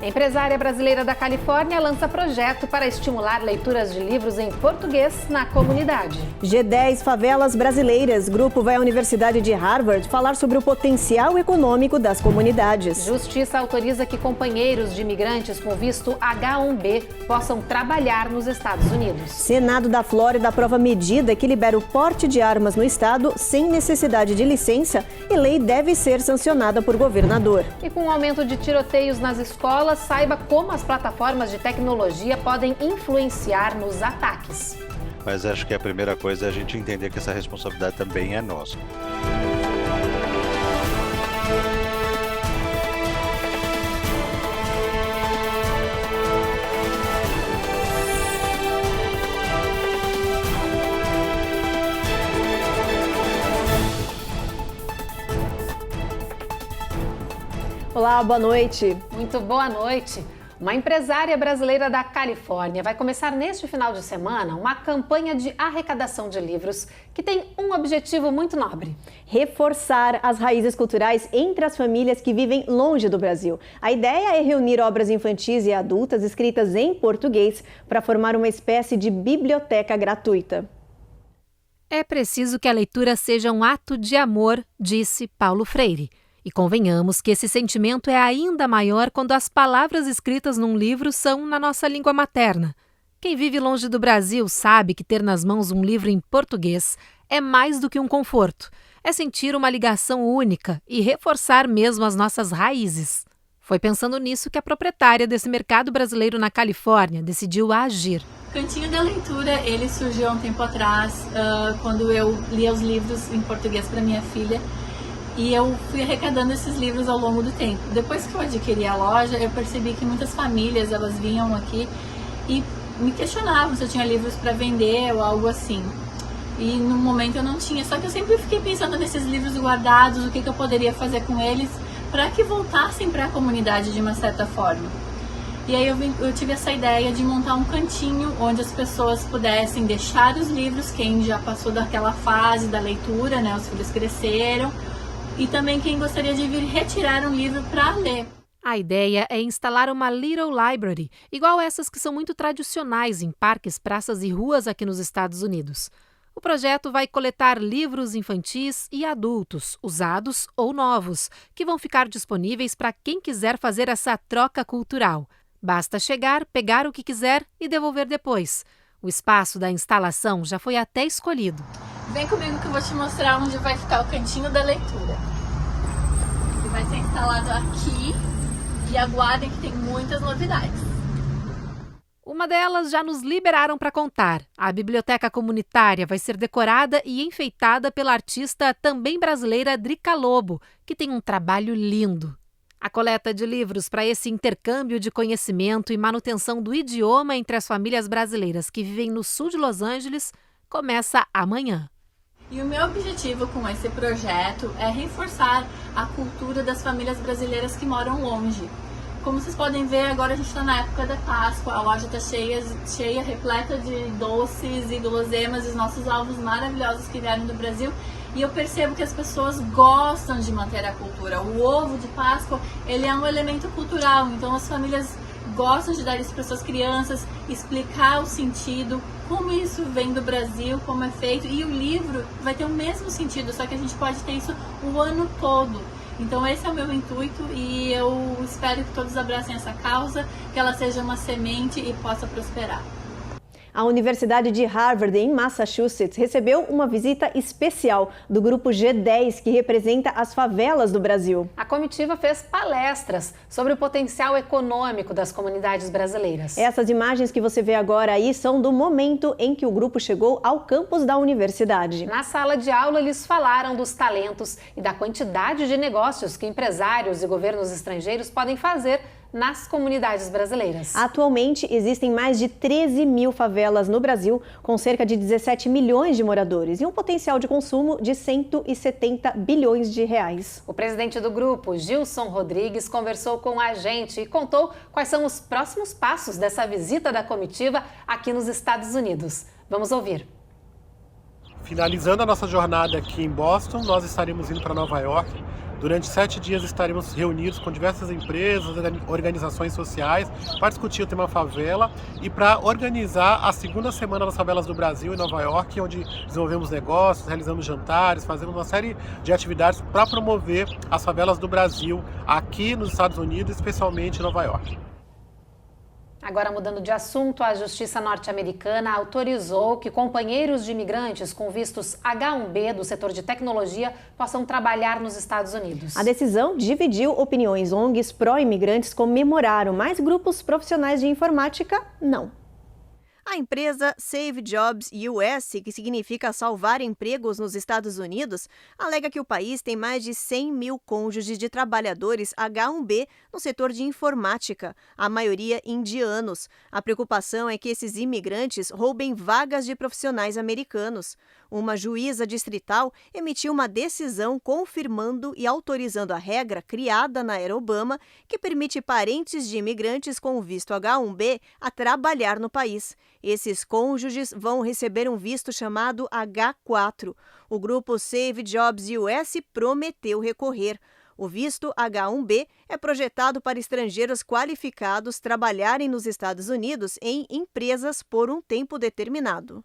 A empresária brasileira da Califórnia lança projeto para estimular leituras de livros em português na comunidade. G10 Favelas Brasileiras. Grupo vai à Universidade de Harvard falar sobre o potencial econômico das comunidades. Justiça autoriza que companheiros de imigrantes com visto H-1B possam trabalhar nos Estados Unidos. Senado da Flórida aprova medida que libera o porte de armas no estado sem necessidade de licença e lei deve ser sancionada por governador. E com o aumento de tiroteios nas escolas, saiba como as plataformas de tecnologia podem influenciar nos ataques. Mas acho que a primeira coisa é a gente entender que essa responsabilidade também é nossa. Olá, boa noite. Muito boa noite. Uma empresária brasileira da Califórnia vai começar neste final de semana uma campanha de arrecadação de livros que tem um objetivo muito nobre: reforçar as raízes culturais entre as famílias que vivem longe do Brasil. A ideia é reunir obras infantis e adultas escritas em português para formar uma espécie de biblioteca gratuita. É preciso que a leitura seja um ato de amor, disse Paulo Freire. E convenhamos que esse sentimento é ainda maior quando as palavras escritas num livro são na nossa língua materna. Quem vive longe do Brasil sabe que ter nas mãos um livro em português é mais do que um conforto. É sentir uma ligação única e reforçar mesmo as nossas raízes. Foi pensando nisso que a proprietária desse mercado brasileiro na Califórnia decidiu agir. O Cantinho da Leitura, ele surgiu há um tempo atrás, quando eu lia os livros em português para minha filha. E eu fui arrecadando esses livros ao longo do tempo. Depois que eu adquiri a loja, eu percebi que muitas famílias, elas vinham aqui e me questionavam se eu tinha livros para vender ou algo assim. E no momento eu não tinha, só que eu sempre fiquei pensando nesses livros guardados, o que eu poderia fazer com eles para que voltassem para a comunidade de uma certa forma. E aí eu tive essa ideia de montar um cantinho onde as pessoas pudessem deixar os livros, quem já passou daquela fase da leitura, né, os filhos cresceram, e também quem gostaria de vir retirar um livro para ler. A ideia é instalar uma Little Library, igual essas que são muito tradicionais em parques, praças e ruas aqui nos Estados Unidos. O projeto vai coletar livros infantis e adultos, usados ou novos, que vão ficar disponíveis para quem quiser fazer essa troca cultural. Basta chegar, pegar o que quiser e devolver depois. O espaço da instalação já foi até escolhido. Vem comigo que eu vou te mostrar onde vai ficar o Cantinho da Leitura. Ele vai ser instalado aqui e aguardem que tem muitas novidades. Uma delas já nos liberaram para contar. A biblioteca comunitária vai ser decorada e enfeitada pela artista também brasileira Drica Lobo, que tem um trabalho lindo. A coleta de livros para esse intercâmbio de conhecimento e manutenção do idioma entre as famílias brasileiras que vivem no sul de Los Angeles começa amanhã. E o meu objetivo com esse projeto é reforçar a cultura das famílias brasileiras que moram longe. Como vocês podem ver, agora a gente está na época da Páscoa, a loja está cheia, repleta de doces e guloseimas, os nossos ovos maravilhosos que vieram do Brasil. E eu percebo que as pessoas gostam de manter a cultura. O ovo de Páscoa, ele é um elemento cultural, então as famílias gostam de dar isso para suas crianças, explicar o sentido, como isso vem do Brasil, como é feito, e o livro vai ter o mesmo sentido, só que a gente pode ter isso o ano todo. Então esse é o meu intuito e eu espero que todos abracem essa causa, que ela seja uma semente e possa prosperar. A Universidade de Harvard, em Massachusetts, recebeu uma visita especial do Grupo G10, que representa as favelas do Brasil. A comitiva fez palestras sobre o potencial econômico das comunidades brasileiras. Essas imagens que você vê agora aí são do momento em que o grupo chegou ao campus da universidade. Na sala de aula, eles falaram dos talentos e da quantidade de negócios que empresários e governos estrangeiros podem fazer nas comunidades brasileiras. Atualmente, existem mais de 13 mil favelas no Brasil, com cerca de 17 milhões de moradores e um potencial de consumo de 170 bilhões de reais. O presidente do grupo, Gilson Rodrigues, conversou com a gente e contou quais são os próximos passos dessa visita da comitiva aqui nos Estados Unidos. Vamos ouvir. Finalizando a nossa jornada aqui em Boston, nós estaremos indo para Nova York, Durante 7 dias estaremos reunidos com diversas empresas, organizações sociais, para discutir o tema favela e para organizar a segunda semana das favelas do Brasil em Nova York, onde desenvolvemos negócios, realizamos jantares, fazemos uma série de atividades para promover as favelas do Brasil aqui nos Estados Unidos, especialmente em Nova York. Agora, mudando de assunto, a Justiça norte-americana autorizou que companheiros de imigrantes com vistos H-1B do setor de tecnologia possam trabalhar nos Estados Unidos. A decisão dividiu opiniões. ONGs pró-imigrantes comemoraram, mas grupos profissionais de informática não. A empresa Save Jobs US, que significa salvar empregos nos Estados Unidos, alega que o país tem mais de 100 mil cônjuges de trabalhadores H-1B no setor de informática, a maioria indianos. A preocupação é que esses imigrantes roubem vagas de profissionais americanos. Uma juíza distrital emitiu uma decisão confirmando e autorizando a regra criada na era Obama, que permite parentes de imigrantes com visto H-1B a trabalhar no país. Esses cônjuges vão receber um visto chamado H-4. O grupo Save Jobs US prometeu recorrer. O visto H-1B é projetado para estrangeiros qualificados trabalharem nos Estados Unidos em empresas por um tempo determinado.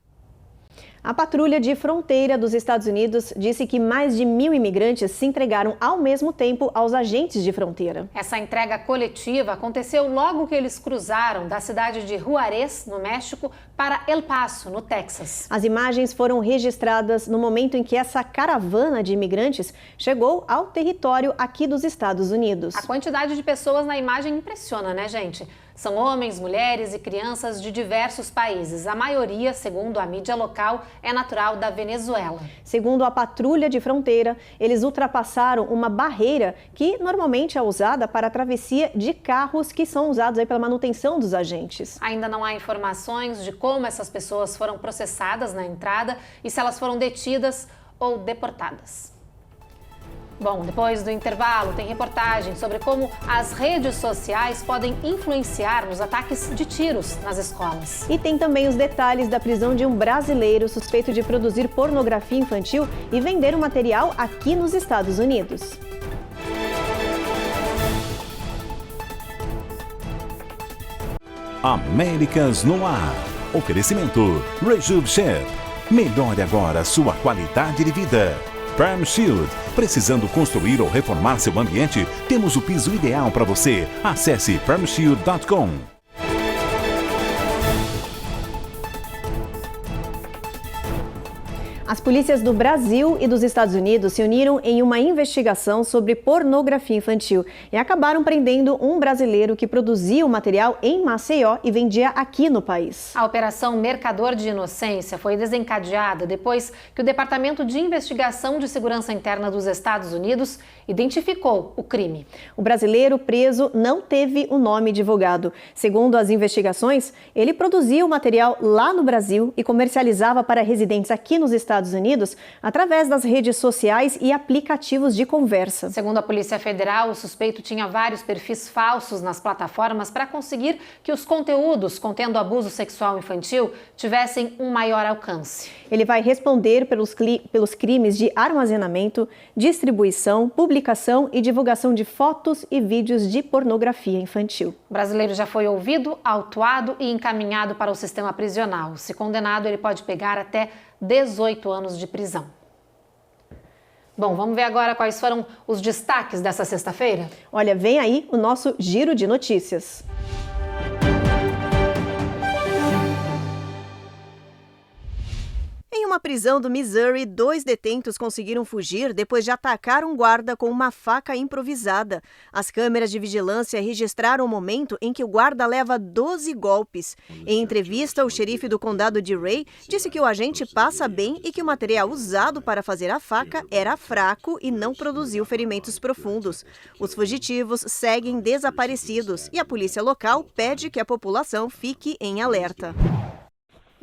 A patrulha de fronteira dos Estados Unidos disse que mais de 1.000 imigrantes se entregaram ao mesmo tempo aos agentes de fronteira. Essa entrega coletiva aconteceu logo que eles cruzaram da cidade de Juárez, no México, para El Paso, no Texas. As imagens foram registradas no momento em que essa caravana de imigrantes chegou ao território aqui dos Estados Unidos. A quantidade de pessoas na imagem impressiona, né, gente? São homens, mulheres e crianças de diversos países. A maioria, segundo a mídia local, é natural da Venezuela. Segundo a patrulha de fronteira, eles ultrapassaram uma barreira que normalmente é usada para a travessia de carros que são usados aí pela manutenção dos agentes. Ainda não há informações de como essas pessoas foram processadas na entrada e se elas foram detidas ou deportadas. Bom, depois do intervalo, tem reportagem sobre como as redes sociais podem influenciar nos ataques de tiros nas escolas. E tem também os detalhes da prisão de um brasileiro suspeito de produzir pornografia infantil e vender o material aqui nos Estados Unidos. Américas no Ar. Oferecimento Rejub Chef. Melhore agora sua qualidade de vida. Perm Shield. Precisando construir ou reformar seu ambiente? Temos o piso ideal para você. Acesse permshield.com. As polícias do Brasil e dos Estados Unidos se uniram em uma investigação sobre pornografia infantil e acabaram prendendo um brasileiro que produzia o material em Maceió e vendia aqui no país. A Operação Mercador de Inocência foi desencadeada depois que o Departamento de Investigação de Segurança Interna dos Estados Unidos identificou o crime. O brasileiro preso não teve o nome divulgado. Segundo as investigações, ele produzia o material lá no Brasil e comercializava para residentes aqui nos Estados Unidos através das redes sociais e aplicativos de conversa. Segundo a Polícia Federal, o suspeito tinha vários perfis falsos nas plataformas para conseguir que os conteúdos contendo abuso sexual infantil tivessem um maior alcance. Ele vai responder pelos crimes de armazenamento, distribuição, publicação e divulgação de fotos e vídeos de pornografia infantil. O brasileiro já foi ouvido, autuado e encaminhado para o sistema prisional. Se condenado, ele pode pegar até 18 anos de prisão. Bom, vamos ver agora quais foram os destaques dessa sexta-feira? Olha, vem aí o nosso giro de notícias. Em uma prisão do Missouri, 2 detentos conseguiram fugir depois de atacar um guarda com uma faca improvisada. As câmeras de vigilância registraram o momento em que o guarda leva 12 golpes. Em entrevista, o xerife do condado de Ray disse que o agente passa bem e que o material usado para fazer a faca era fraco e não produziu ferimentos profundos. Os fugitivos seguem desaparecidos e a polícia local pede que a população fique em alerta.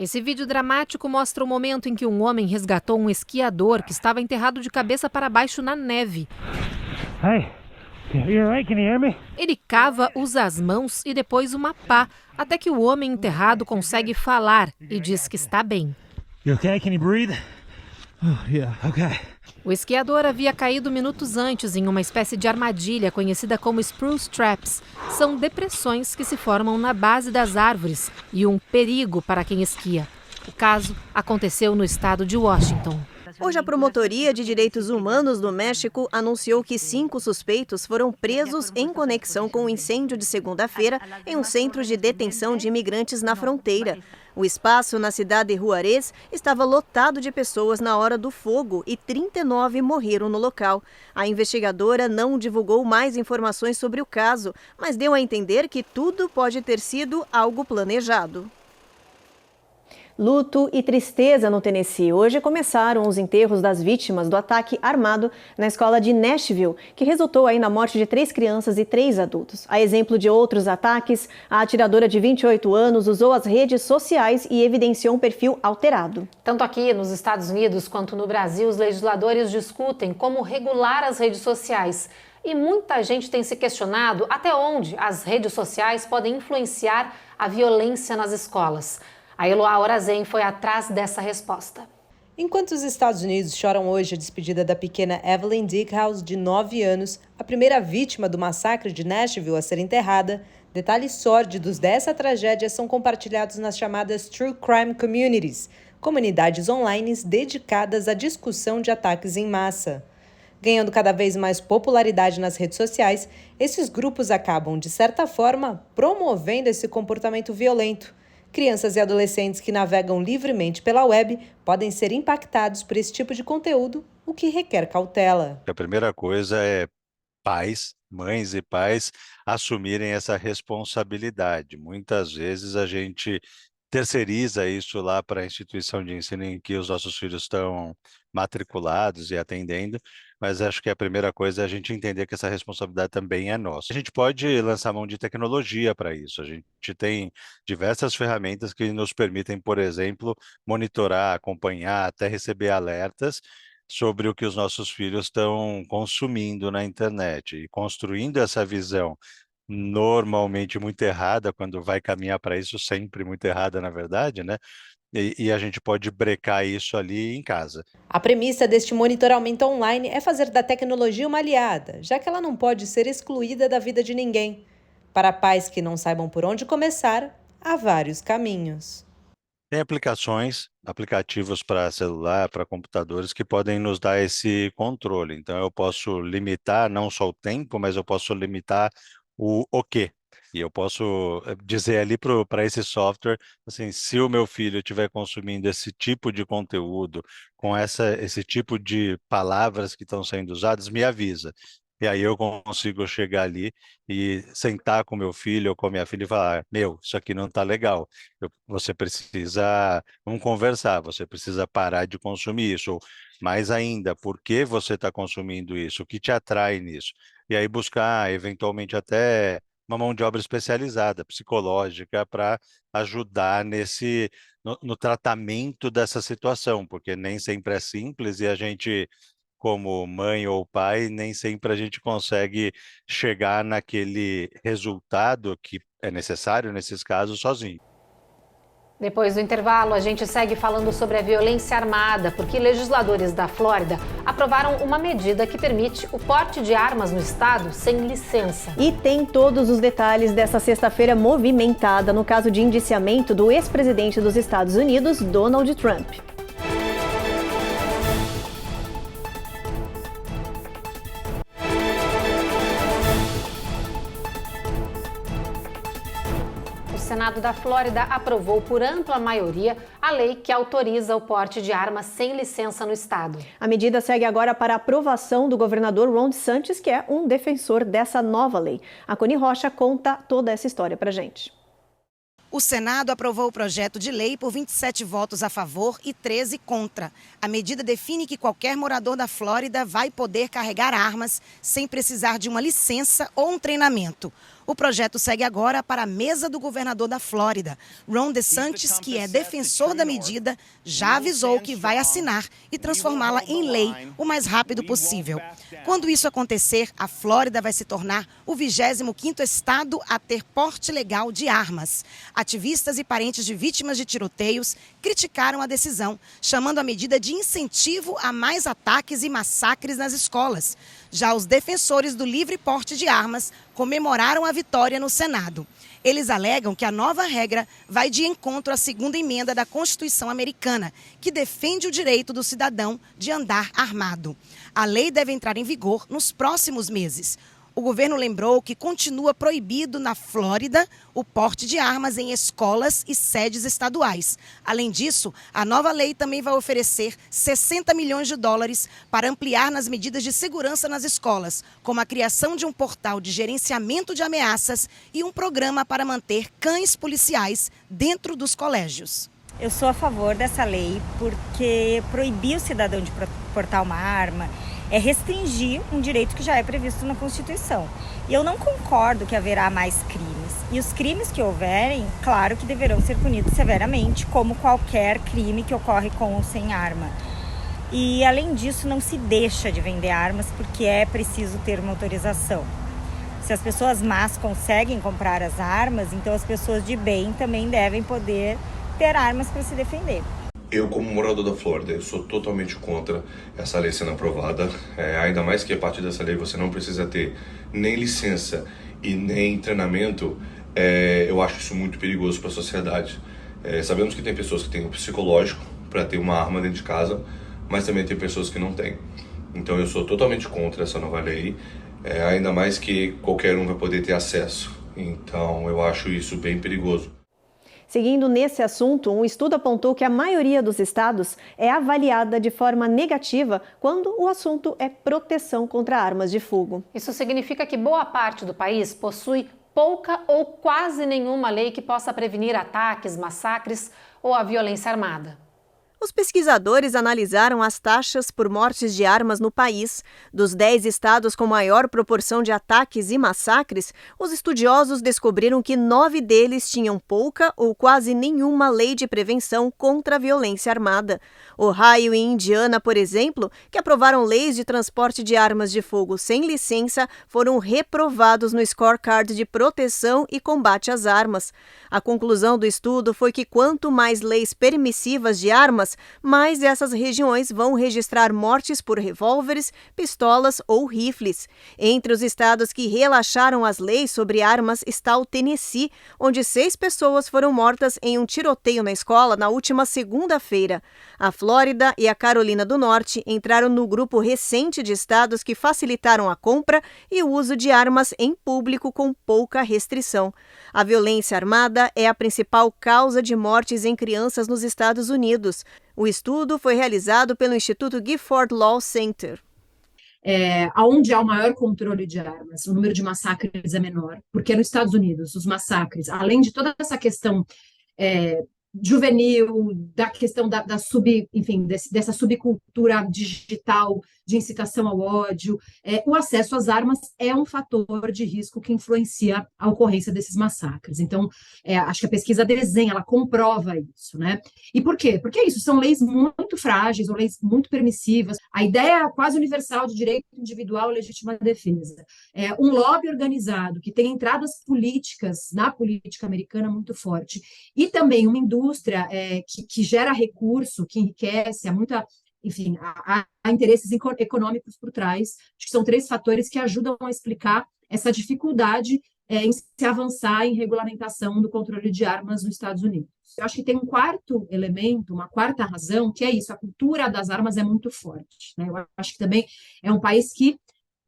Esse vídeo dramático mostra o momento em que um homem resgatou um esquiador que estava enterrado de cabeça para baixo na neve. Hey, you all right? Can you hear me? Ele cava, usa as mãos e depois uma pá, até que o homem enterrado consegue falar e diz que está bem. You okay? Can you breathe? Oh, yeah, okay. O esquiador havia caído minutos antes em uma espécie de armadilha conhecida como spruce traps. São depressões que se formam na base das árvores e um perigo para quem esquia. O caso aconteceu no estado de Washington. Hoje, a Promotoria de Direitos Humanos do México anunciou que 5 suspeitos foram presos em conexão com o incêndio de segunda-feira em um centro de detenção de imigrantes na fronteira. O espaço na cidade de Juárez estava lotado de pessoas na hora do fogo e 39 morreram no local. A investigadora não divulgou mais informações sobre o caso, mas deu a entender que tudo pode ter sido algo planejado. Luto e tristeza no Tennessee. Hoje começaram os enterros das vítimas do ataque armado na escola de Nashville, que resultou aí na morte de 3 crianças e 3 adultos. A exemplo de outros ataques, a atiradora de 28 anos usou as redes sociais e evidenciou um perfil alterado. Tanto aqui nos Estados Unidos quanto no Brasil, os legisladores discutem como regular as redes sociais. E muita gente tem se questionado até onde as redes sociais podem influenciar a violência nas escolas. A Eloá Orazen foi atrás dessa resposta. Enquanto os Estados Unidos choram hoje a despedida da pequena Evelyn Dickhouse, de 9 anos, a primeira vítima do massacre de Nashville a ser enterrada, detalhes sórdidos dessa tragédia são compartilhados nas chamadas True Crime Communities, comunidades online dedicadas à discussão de ataques em massa. Ganhando cada vez mais popularidade nas redes sociais, esses grupos acabam, de certa forma, promovendo esse comportamento violento. Crianças e adolescentes que navegam livremente pela web podem ser impactados por esse tipo de conteúdo, o que requer cautela. A primeira coisa é pais, mães e pais assumirem essa responsabilidade. Muitas vezes a gente terceiriza isso lá para a instituição de ensino em que os nossos filhos estão matriculados e atendendo, mas acho que a primeira coisa é a gente entender que essa responsabilidade também é nossa. A gente pode lançar mão de tecnologia para isso. A gente tem diversas ferramentas que nos permitem, por exemplo, monitorar, acompanhar, até receber alertas sobre o que os nossos filhos estão consumindo na internet e construindo essa visão normalmente muito errada, quando vai caminhar para isso, sempre muito errada, na verdade, né? E a gente pode brecar isso ali em casa. A premissa deste monitoramento online é fazer da tecnologia uma aliada, já que ela não pode ser excluída da vida de ninguém. Para pais que não saibam por onde começar, há vários caminhos. Tem aplicativos para celular, para computadores, que podem nos dar esse controle. Então, eu posso limitar não só o tempo, mas eu posso limitar o quê. E eu posso dizer ali para esse software, assim, se o meu filho estiver consumindo esse tipo de conteúdo, com esse tipo de palavras que estão sendo usadas, me avisa. E aí eu consigo chegar ali e sentar com meu filho ou com minha filha e falar, isso aqui não está legal. Você precisa, vamos conversar, você precisa parar de consumir isso. Ou mais ainda, por que você está consumindo isso? O que te atrai nisso? E aí buscar, eventualmente, até uma mão de obra especializada, psicológica, para ajudar no tratamento dessa situação, porque nem sempre é simples e a gente, como mãe ou pai, nem sempre a gente consegue chegar naquele resultado que é necessário nesses casos sozinho. Depois do intervalo, a gente segue falando sobre a violência armada, porque legisladores da Flórida aprovaram uma medida que permite o porte de armas no estado sem licença. E tem todos os detalhes dessa sexta-feira movimentada no caso de indiciamento do ex-presidente dos Estados Unidos, Donald Trump. O Senado da Flórida aprovou por ampla maioria a lei que autoriza o porte de armas sem licença no estado. A medida segue agora para a aprovação do governador Ron DeSantis, que é um defensor dessa nova lei. A Coni Rocha conta toda essa história pra gente. O Senado aprovou o projeto de lei por 27 votos a favor e 13 contra. A medida define que qualquer morador da Flórida vai poder carregar armas sem precisar de uma licença ou um treinamento. O projeto segue agora para a mesa do governador da Flórida. Ron DeSantis, que é defensor da medida, já avisou que vai assinar e transformá-la em lei o mais rápido possível. Quando isso acontecer, a Flórida vai se tornar o 25º estado a ter porte legal de armas. Ativistas e parentes de vítimas de tiroteios criticaram a decisão, chamando a medida de incentivo a mais ataques e massacres nas escolas. Já os defensores do livre porte de armas comemoraram a vitória no Senado. Eles alegam que a nova regra vai de encontro à segunda emenda da Constituição americana, que defende o direito do cidadão de andar armado. A lei deve entrar em vigor nos próximos meses. O governo lembrou que continua proibido na Flórida o porte de armas em escolas e sedes estaduais. Além disso, a nova lei também vai oferecer 60 milhões de dólares para ampliar nas medidas de segurança nas escolas, como a criação de um portal de gerenciamento de ameaças e um programa para manter cães policiais dentro dos colégios. Eu sou a favor dessa lei porque proibir o cidadão de portar uma arma é restringir um direito que já é previsto na Constituição. E eu não concordo que haverá mais crimes. E os crimes que houverem, claro que deverão ser punidos severamente, como qualquer crime que ocorre com ou sem arma. E, além disso, não se deixa de vender armas porque é preciso ter uma autorização. Se as pessoas más conseguem comprar as armas, então as pessoas de bem também devem poder ter armas para se defender. Eu, como morador da Flórida, eu sou totalmente contra essa lei sendo aprovada, ainda mais que a partir dessa lei você não precisa ter nem licença e nem treinamento. Eu acho isso muito perigoso para a sociedade. Sabemos que tem pessoas que têm o psicológico para ter uma arma dentro de casa, mas também tem pessoas que não têm. Então eu sou totalmente contra essa nova lei, ainda mais que qualquer um vai poder ter acesso. Então eu acho isso bem perigoso. Seguindo nesse assunto, um estudo apontou que a maioria dos estados é avaliada de forma negativa quando o assunto é proteção contra armas de fogo. Isso significa que boa parte do país possui pouca ou quase nenhuma lei que possa prevenir ataques, massacres ou a violência armada. Os pesquisadores analisaram as taxas por mortes de armas no país. Dos 10 estados com maior proporção de ataques e massacres, os estudiosos descobriram que 9 deles tinham pouca ou quase nenhuma lei de prevenção contra a violência armada. Ohio e Indiana, por exemplo, que aprovaram leis de transporte de armas de fogo sem licença, foram reprovados no scorecard de proteção e combate às armas. A conclusão do estudo foi que quanto mais leis permissivas de armas, mais essas regiões vão registrar mortes por revólveres, pistolas ou rifles. Entre os estados que relaxaram as leis sobre armas está o Tennessee, onde 6 pessoas foram mortas em um tiroteio na escola na última segunda-feira. A Flórida e a Carolina do Norte entraram no grupo recente de estados que facilitaram a compra e o uso de armas em público com pouca restrição. A violência armada é a principal causa de mortes em crianças nos Estados Unidos. O estudo foi realizado pelo Instituto Gifford Law Center. Onde há o maior controle de armas, o número de massacres é menor, porque nos Estados Unidos, os massacres, além de toda essa questão juvenil, da questão dessa subcultura digital de incitação ao ódio, o acesso às armas é um fator de risco que influencia a ocorrência desses massacres. Então, acho que a pesquisa desenha, ela comprova isso, né? E por quê? Porque isso são leis muito frágeis, ou leis muito permissivas. A ideia quase universal de direito individual e legítima defesa. Um lobby organizado que tem entradas políticas na política americana muito forte. E também uma indústria que gera recurso, que enriquece, há interesses econômicos por trás. Acho que são 3 fatores que ajudam a explicar essa dificuldade em se avançar em regulamentação do controle de armas nos Estados Unidos. Eu acho que tem um quarto elemento, uma quarta razão, que é isso: a cultura das armas é muito forte, né? Eu acho que também é um país que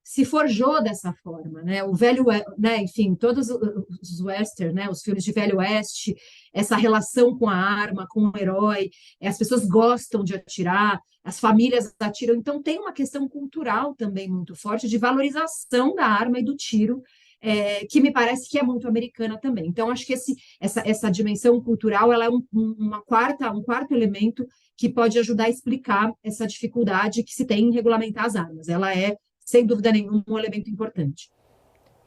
se forjou dessa forma, né? O velho, né? Enfim, todos os western, né? Os filmes de Velho Oeste, essa relação com a arma, com o herói, as pessoas gostam de atirar, as famílias atiram, então tem uma questão cultural também muito forte de valorização da arma e do tiro, que me parece que é muito americana também. Então, acho que essa dimensão cultural ela é um quarto elemento que pode ajudar a explicar essa dificuldade que se tem em regulamentar as armas. Ela é, sem dúvida nenhuma, um elemento importante.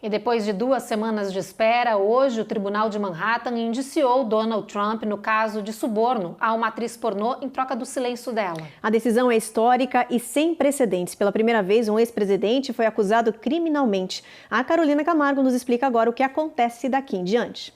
E depois de 2 semanas de espera, hoje o Tribunal de Manhattan indiciou Donald Trump no caso de suborno a uma atriz pornô em troca do silêncio dela. A decisão é histórica e sem precedentes. Pela primeira vez, um ex-presidente foi acusado criminalmente. A Carolina Camargo nos explica agora o que acontece daqui em diante.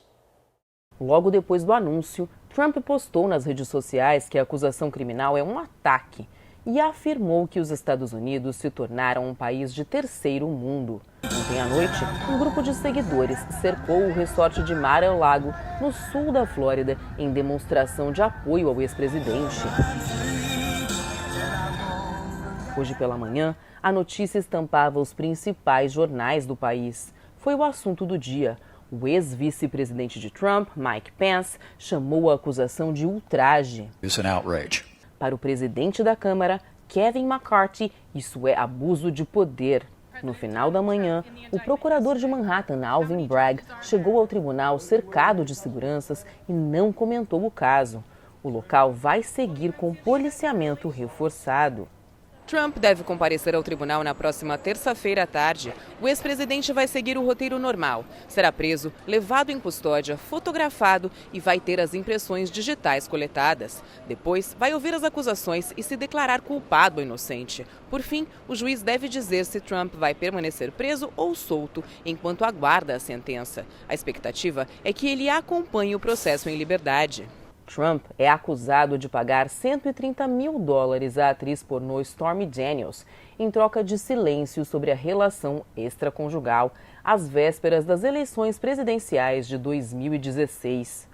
Logo depois do anúncio, Trump postou nas redes sociais que a acusação criminal é um ataque e afirmou que os Estados Unidos se tornaram um país de terceiro mundo. Ontem à noite, um grupo de seguidores cercou o resort de Mar-a-Lago, no sul da Flórida, em demonstração de apoio ao ex-presidente. Hoje pela manhã, a notícia estampava os principais jornais do país. Foi o assunto do dia. O ex-vice-presidente de Trump, Mike Pence, chamou a acusação de ultraje. Para o presidente da Câmara, Kevin McCarthy, isso é abuso de poder. No final da manhã, o procurador de Manhattan, Alvin Bragg, chegou ao tribunal cercado de seguranças e não comentou o caso. O local vai seguir com policiamento reforçado. Trump deve comparecer ao tribunal na próxima terça-feira à tarde. O ex-presidente vai seguir o roteiro normal. Será preso, levado em custódia, fotografado e vai ter as impressões digitais coletadas. Depois, vai ouvir as acusações e se declarar culpado ou inocente. Por fim, o juiz deve dizer se Trump vai permanecer preso ou solto enquanto aguarda a sentença. A expectativa é que ele acompanhe o processo em liberdade. Trump é acusado de pagar $130 mil à atriz pornô Stormy Daniels em troca de silêncio sobre a relação extraconjugal às vésperas das eleições presidenciais de 2016.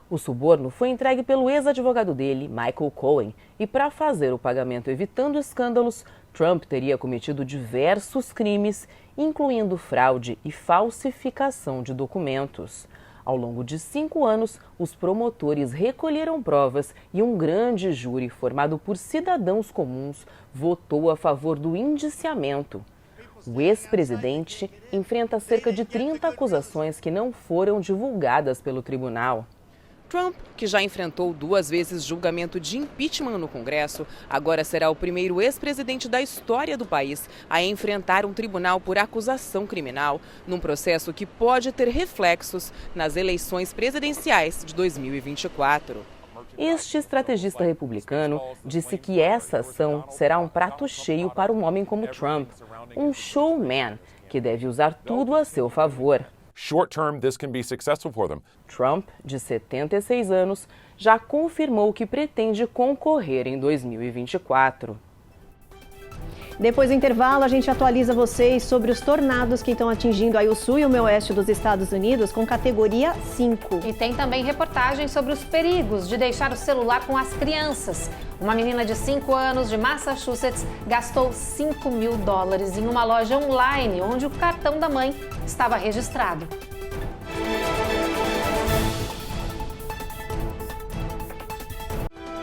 O suborno foi entregue pelo ex-advogado dele, Michael Cohen, e para fazer o pagamento evitando escândalos, Trump teria cometido diversos crimes, incluindo fraude e falsificação de documentos. Ao longo de 5 anos, os promotores recolheram provas e um grande júri formado por cidadãos comuns votou a favor do indiciamento. O ex-presidente enfrenta cerca de 30 acusações que não foram divulgadas pelo tribunal. Trump, que já enfrentou 2 vezes julgamento de impeachment no Congresso, agora será o primeiro ex-presidente da história do país a enfrentar um tribunal por acusação criminal, num processo que pode ter reflexos nas eleições presidenciais de 2024. Este estrategista republicano disse que essa ação será um prato cheio para um homem como Trump, um showman que deve usar tudo a seu favor. Short-term, this can be successful for them. Trump, de 76 anos, já confirmou que pretende concorrer em 2024. Depois do intervalo, a gente atualiza vocês sobre os tornados que estão atingindo aí o sul e o meio oeste dos Estados Unidos com categoria 5. E tem também reportagens sobre os perigos de deixar o celular com as crianças. Uma menina de 5 anos de Massachusetts gastou $5 mil em uma loja online onde o cartão da mãe estava registrado.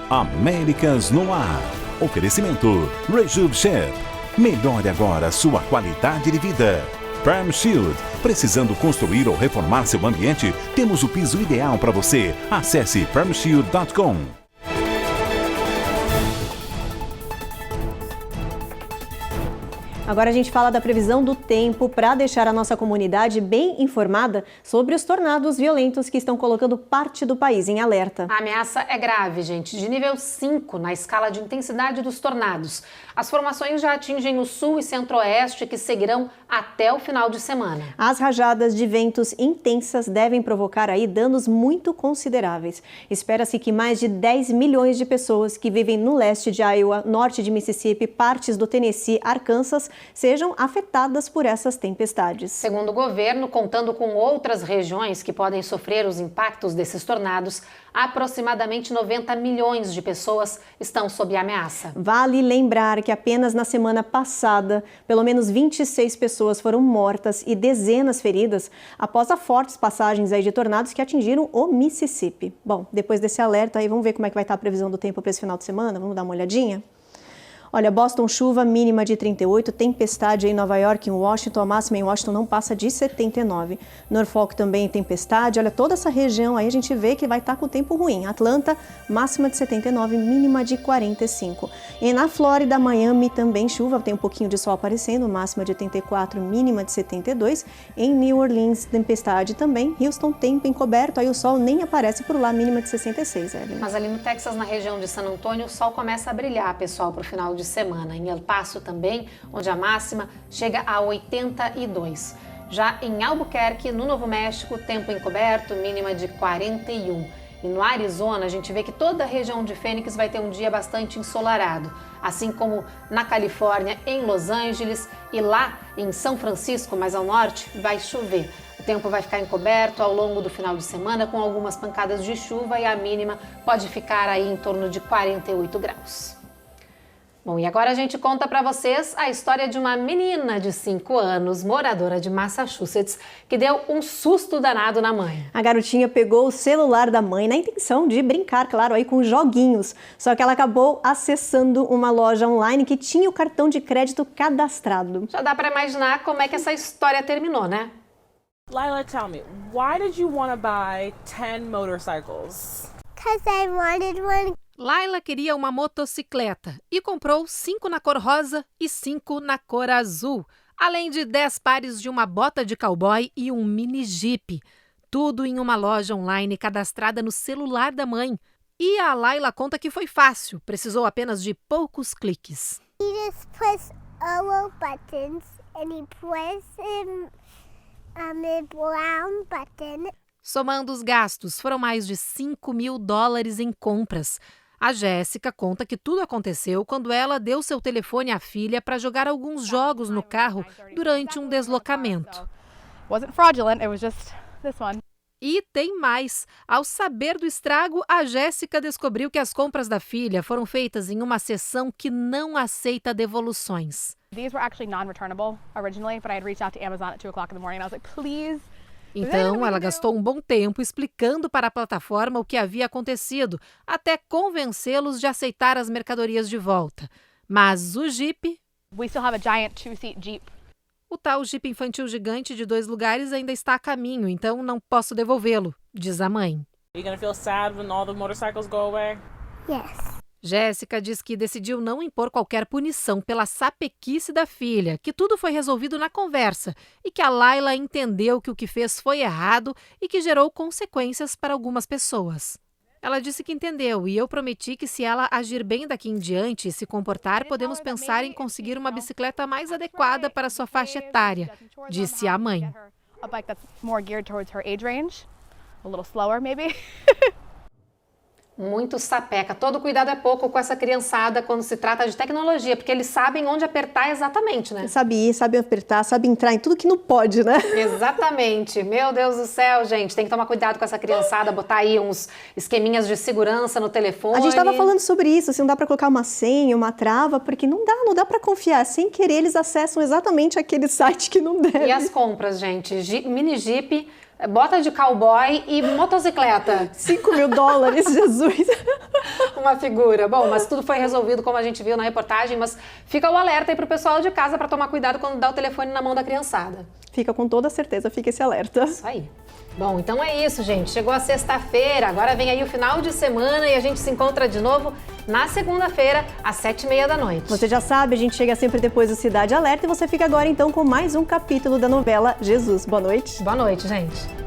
Américas no Ar. Oferecimento Rejub Chef. Melhore agora sua qualidade de vida. Perm Shield. Precisando construir ou reformar seu ambiente? Temos o piso ideal para você. Acesse permshield.com. Agora a gente fala da previsão do tempo para deixar a nossa comunidade bem informada sobre os tornados violentos que estão colocando parte do país em alerta. A ameaça é grave, gente, de nível 5 na escala de intensidade dos tornados. As formações já atingem o sul e centro-oeste, que seguirão até o final de semana. As rajadas de ventos intensas devem provocar aí danos muito consideráveis. Espera-se que mais de 10 milhões de pessoas que vivem no leste de Iowa, norte de Mississippi, partes do Tennessee, Arkansas, sejam afetadas por essas tempestades. Segundo o governo, contando com outras regiões que podem sofrer os impactos desses tornados, aproximadamente 90 milhões de pessoas estão sob ameaça. Vale lembrar que apenas na semana passada, pelo menos 26 pessoas foram mortas e dezenas feridas após as fortes passagens aí de tornados que atingiram o Mississippi. Bom, depois desse alerta aí, vamos ver como é que vai estar a previsão do tempo para esse final de semana? Vamos dar uma olhadinha? Olha, Boston chuva, mínima de 38, tempestade em Nova York, em Washington, a máxima em Washington não passa de 79. Norfolk também tempestade, olha, toda essa região aí a gente vê que vai estar com o tempo ruim. Atlanta, máxima de 79, mínima de 45. E na Flórida, Miami também chuva, tem um pouquinho de sol aparecendo, máxima de 84, mínima de 72. Em New Orleans, tempestade também. Houston, tempo encoberto, aí o sol nem aparece por lá, mínima de 66. Mas ali no Texas, na região de San Antônio, o sol começa a brilhar, pessoal, para o final de semana. Em El Paso também, onde a máxima chega a 82. Já em Albuquerque, no Novo México, tempo encoberto, mínima de 41. E no Arizona, a gente vê que toda a região de Phoenix vai ter um dia bastante ensolarado, assim como na Califórnia, em Los Angeles e lá em São Francisco, mais ao norte, vai chover. O tempo vai ficar encoberto ao longo do final de semana com algumas pancadas de chuva e a mínima pode ficar aí em torno de 48 graus. Bom, e agora a gente conta para vocês a história de uma menina de 5 anos, moradora de Massachusetts, que deu um susto danado na mãe. A garotinha pegou o celular da mãe na intenção de brincar, claro, aí com joguinhos. Só que ela acabou acessando uma loja online que tinha o cartão de crédito cadastrado. Já dá para imaginar como é que essa história terminou, né? Lila, tell me, why did you want to buy 10 motorcycles? Because I wanted one. Laila queria uma motocicleta e comprou 5 na cor rosa e 5 na cor azul, além de 10 pares de uma bota de cowboy e um mini Jeep. Tudo em uma loja online cadastrada no celular da mãe. E a Laila conta que foi fácil, precisou apenas de poucos cliques. He just pressed all buttons and he pressed a brown button. Somando os gastos, foram mais de $5.000 em compras. A Jéssica conta que tudo aconteceu quando ela deu seu telefone à filha para jogar alguns jogos no carro durante um deslocamento. E tem mais. Ao saber do estrago, a Jéssica descobriu que as compras da filha foram feitas em uma seção que não aceita devoluções. These were actually non-returnable originally, but I had reached out to Amazon at 2 o'clock in the morning and I was like, please. Então, ela gastou um bom tempo explicando para a plataforma o que havia acontecido, até convencê-los de aceitar as mercadorias de volta. Mas o Jeep... We still have a giant 2-seat Jeep. O tal Jeep infantil gigante de 2 lugares ainda está a caminho, então não posso devolvê-lo, diz a mãe. Are you gonna feel sad when all the motorcycles go away? Yes. Jéssica diz que decidiu não impor qualquer punição pela sapequice da filha, que tudo foi resolvido na conversa e que a Laila entendeu que o que fez foi errado e que gerou consequências para algumas pessoas. Ela disse que entendeu e eu prometi que se ela agir bem daqui em diante e se comportar, podemos pensar em conseguir uma bicicleta mais adequada para sua faixa etária, disse a mãe. A bike that's more geared towards her age range, a little slower maybe. Muito sapeca. Todo cuidado é pouco com essa criançada quando se trata de tecnologia, porque eles sabem onde apertar exatamente, né? Sabe ir, sabe apertar, sabe entrar em tudo que não pode, né? Exatamente. Meu Deus do céu, gente. Tem que tomar cuidado com essa criançada, botar aí uns esqueminhas de segurança no telefone. A gente estava falando sobre isso, se não dá para colocar uma senha, uma trava, porque não dá para confiar. Sem querer, eles acessam exatamente aquele site que não deve. E as compras, gente? Mini Jeep, bota de cowboy e motocicleta. $5.000, Jesus. Uma figura. Bom, mas tudo foi resolvido como a gente viu na reportagem, mas fica o alerta aí pro pessoal de casa para tomar cuidado quando dá o telefone na mão da criançada. Fica com toda certeza, fica esse alerta. Isso aí. Bom, então é isso, gente. Chegou a sexta-feira, agora vem aí o final de semana e a gente se encontra de novo na segunda-feira, às 7h30 da noite. Você já sabe, a gente chega sempre depois do Cidade Alerta e você fica agora então com mais um capítulo da novela Jesus. Boa noite. Boa noite, gente.